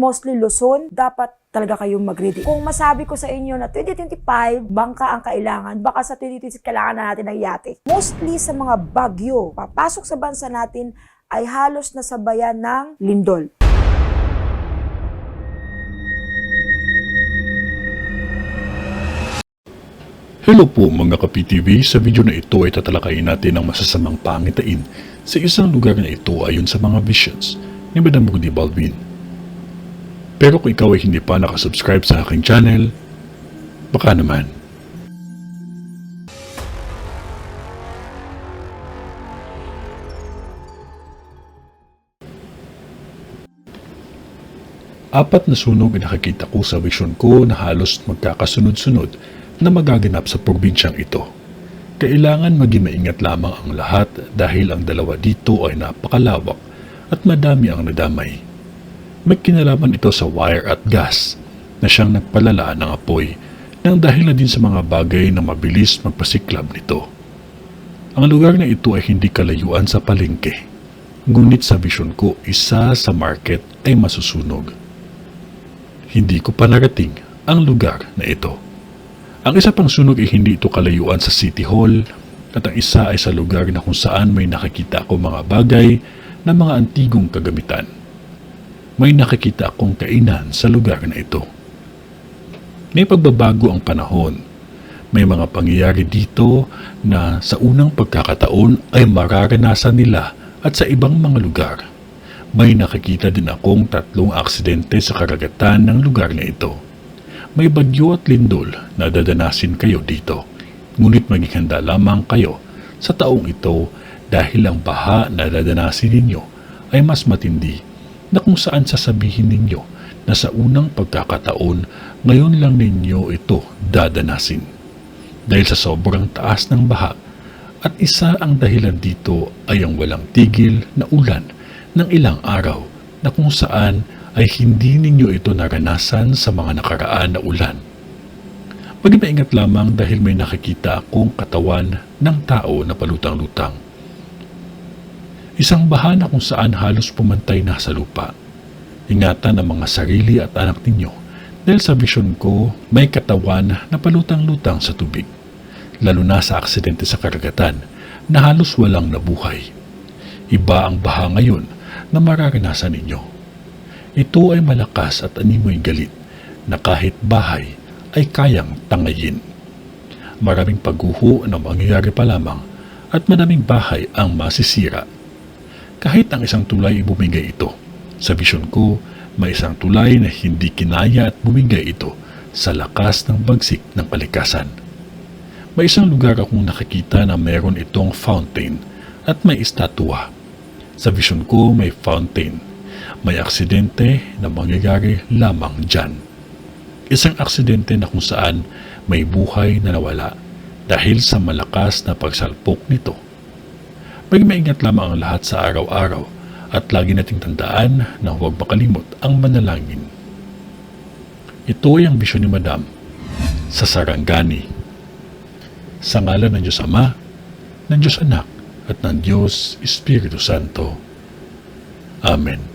mostly Luzon, dapat talaga kayong mag-ready. Kung masabi ko sa inyo na 2025, bangka ang kailangan, baka sa 2026 kailangan na natin ng yate. Mostly sa mga bagyo, papasok sa bansa natin ay halos nasabayan ng lindol. Hello po mga ka-PTV, sa video na ito ay tatalakayin natin ang masasamang pangitain sa isang lugar na ito ayon sa mga visions ni Madam Rudy Balvin. Pero kung ikaw ay hindi pa nakasubscribe sa aking channel, baka naman. Apat na sunog ay nakikita ko sa vision ko na halos magkakasunod-sunod na magaganap sa probinsyang ito. Kailangan maging maingat lamang ang lahat dahil ang dalawa dito ay napakalawak at madami ang nadamay. May kinalaman ito sa wire at gas na siyang nagpalala ng apoy nang dahil na din sa mga bagay na mabilis magpasiklab nito. Ang lugar na ito ay hindi kalayuan sa palengke, ngunit sa vision ko isa sa market ay masusunog. Hindi ko pa narating ang lugar na ito. Ang isa pang sunog ay hindi ito kalayuan sa City Hall at ang isa ay sa lugar na kung saan may nakikita ako mga bagay na mga antigong kagamitan. May nakikita akong kainan sa lugar na ito. May pagbabago ang panahon. May mga pangyayari dito na sa unang pagkakataon ay mararanasan nila at sa ibang mga lugar. May nakikita din akong 3 aksidente sa karagatan ng lugar na ito. May bagyo at lindol na dadanasin kayo dito. Ngunit maging handa lamang kayo sa taong ito dahil ang baha na dadanasin ninyo ay mas matindi na kung saan sasabihin ninyo na sa unang pagkakataon ngayon lang ninyo ito dadanasin. Dahil sa sobrang taas ng baha at isa ang dahilan dito ay ang walang tigil na ulan ng ilang araw na kung saan ay hindi ninyo ito naranasan sa mga nakaraan na ulan. Maging maingat lamang dahil may nakikita akong katawan ng tao na palutang-lutang. Isang baha na kung saan halos pumantay na sa lupa. Ingatan ang mga sarili at anak ninyo dahil sa vision ko may katawan na palutang-lutang sa tubig. Lalo na sa aksidente sa karagatan na halos walang nabuhay. Iba ang baha ngayon na mararanasan ninyo. Ito ay malakas at animoy galit na kahit bahay ay kayang tangayin. Maraming pagguho na mangyayari pa lamang at maraming bahay ang masisira. Kahit ang isang tulay ay bumigay ito. Sa vision ko, may isang tulay na hindi kinaya at bumigay ito sa lakas ng bagsik ng palikasan. May isang lugar akong nakikita na meron itong fountain at may estatwa. Sa vision ko may fountain. May aksidente na mangyayari lamang dyan. Isang aksidente na kung saan may buhay na nawala dahil sa malakas na pagsalpok nito. Maging maingat lamang ang lahat sa araw-araw at lagi nating tandaan na huwag makalimot ang manalangin. Ito ay ang bisyon ni Madam sa Sarangani. Sa ngalan ng Diyos Ama, ng Diyos Anak, at ng Diyos Espiritu Santo. Amen.